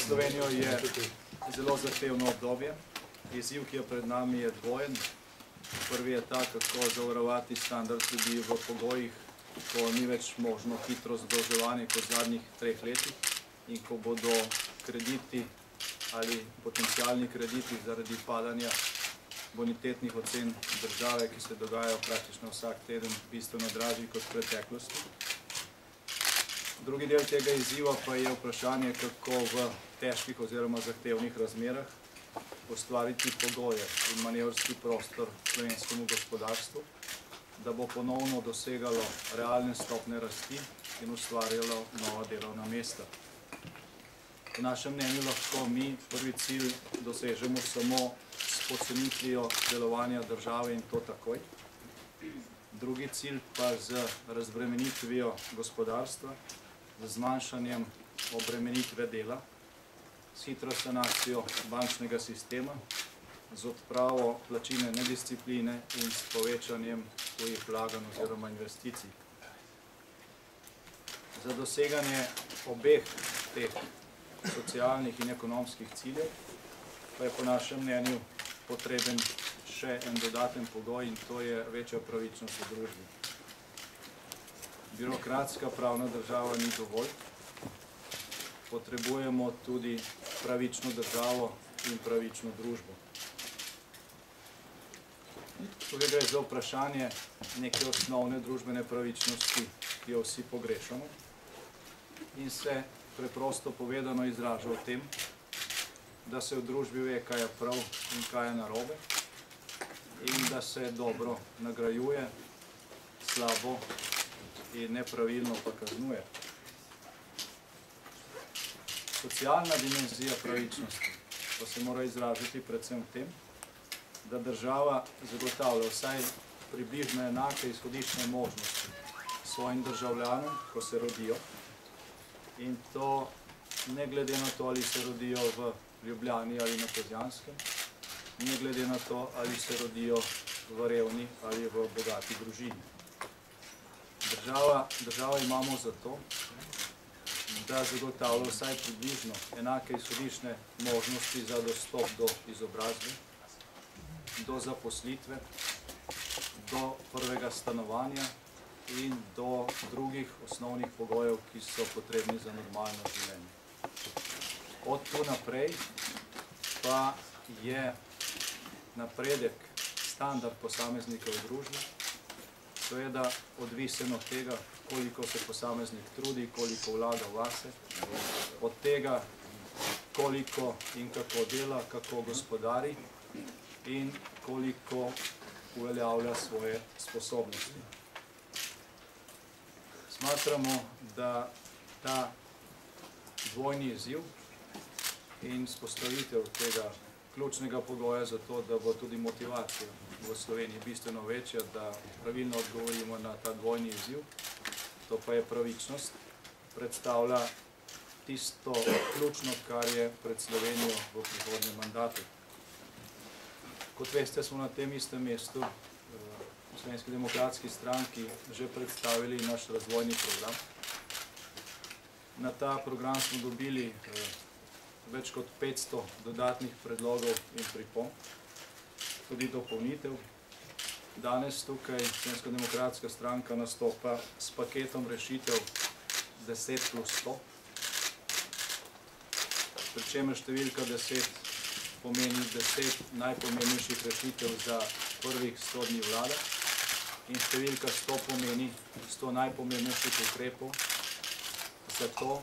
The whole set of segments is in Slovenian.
Slovenijo je zelo zahtevno obdobje. Izziv, ki je pred nami, je dvojen. Prvi je ta, kako zavarovati standard ljudi v pogojih, ko ni več možno hitro zadolževanje kot v zadnjih 3 letih in ko bodo krediti ali potencialni krediti zaradi padanja bonitetnih ocen države, ki se dogajajo praktično vsak teden, bistveno dražji kot v preteklosti. Drugi del tega izziva pa je vprašanje, kako v težkih oziroma zahtevnih razmerah ustvariti pogoje in manevrski prostor slovenskemu gospodarstvu, da bo ponovno dosegalo realne stopnje rasti in ustvarjalo nova delovna mesta. Po našem mnenju lahko mi prvi cilj dosežemo samo s pocenitvijo delovanja države in to takoj. Drugi cilj pa z razbremenitvijo gospodarstva, z zmanjšanjem obremenitve dela, s hitro sanacijo bančnega sistema, z odpravo plačilne nediscipline in s povečanjem tujih vlaganj oziroma investicij. Za doseganje obeh teh socialnih in ekonomskih ciljev pa je po našem mnenju potreben še en dodaten pogoj in to je večja pravičnost v družbi. Birokratska pravna država ni dovolj. Potrebujemo tudi pravično državo in pravično družbo. Tukaj gre za vprašanje neke osnovne družbene pravičnosti, ki jo vsi pogrešamo in se preprosto povedano izraža v tem, da se v družbi ve, kaj je prav in kaj je narobe in da se dobro nagrajuje, slabo in nepravilno pa kaznuje. Socialna dimenzija pravičnosti pa se mora izražati predvsem v tem, da država zagotavlja vsaj približno enake izhodiščne možnosti svojim državljanom, ko se rodijo, in to ne glede na to, ali se rodijo v Ljubljani ali na Kozjanskem, ne glede na to, ali se rodijo v revni ali v bogati družini. Država imamo zato, da zagotavlja vsaj približno enake izhodiščne možnosti za dostop do izobrazbe, do zaposlitve, do prvega stanovanja in do drugih osnovnih pogojev, ki so potrebni za normalno življenje. Od tu naprej pa je napredek, standard posameznika v družbi seveda odvisen od tega, koliko se posameznik trudi, koliko vlaga vase, od tega, koliko in kako dela, kako gospodari in koliko uveljavlja svoje sposobnosti. Smatramo, da ta dvojni izziv in vzpostavitev tega ključnega pogoja za to, da bo tudi motivacija v Sloveniji bistveno večja, da pravilno odgovorimo na ta dvojni izziv, to pa je pravičnost, predstavlja tisto ključno, kar je pred Slovenijo v prihodnjem mandatu. Kot veste, smo na tem istem mestu v Slovenski demokratski stranki že predstavili naš razvojni program. Na ta program smo dobili več kot 500 dodatnih predlogov in pripomb, tudi dopolnitev. Danes tukaj Slovenska demokratska stranka nastopa s paketom rešitev 10+100, pri čemer številka 10 pomeni 10 najpomembnejših rešitev za prvih 100 dni vlade in številka 100 pomeni 100 najpomembnejših ukrepov za to,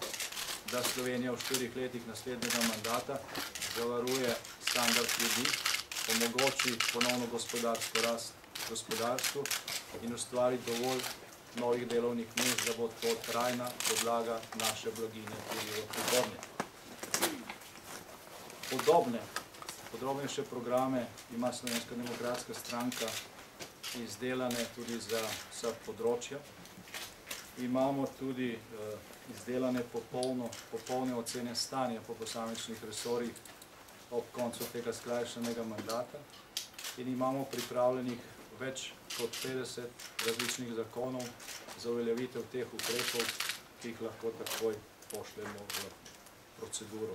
da Slovenija v 4 letih naslednjega mandata zavaruje standard ljudi, omogoči ponovno gospodarsko rast gospodarstvu in ustvari dovolj novih delovnih mest, da bo to trajna podlaga naše blaginje tudi v prihodnje. Podrobnejše programe ima Slovenska demokratska stranka izdelane tudi za vsa področja. Imamo tudi izdelane popolne ocene stanja po posamičnih resorjih ob koncu tega skrajšanega mandata in imamo pripravljenih več kot 50 različnih zakonov za uveljavitev teh ukrepov, ki jih lahko takoj pošljemo v proceduro.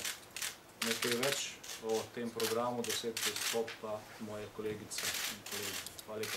nekaj več o tem programu 10 plus skok pa moje kolegice in kolegi. Hvala lepa.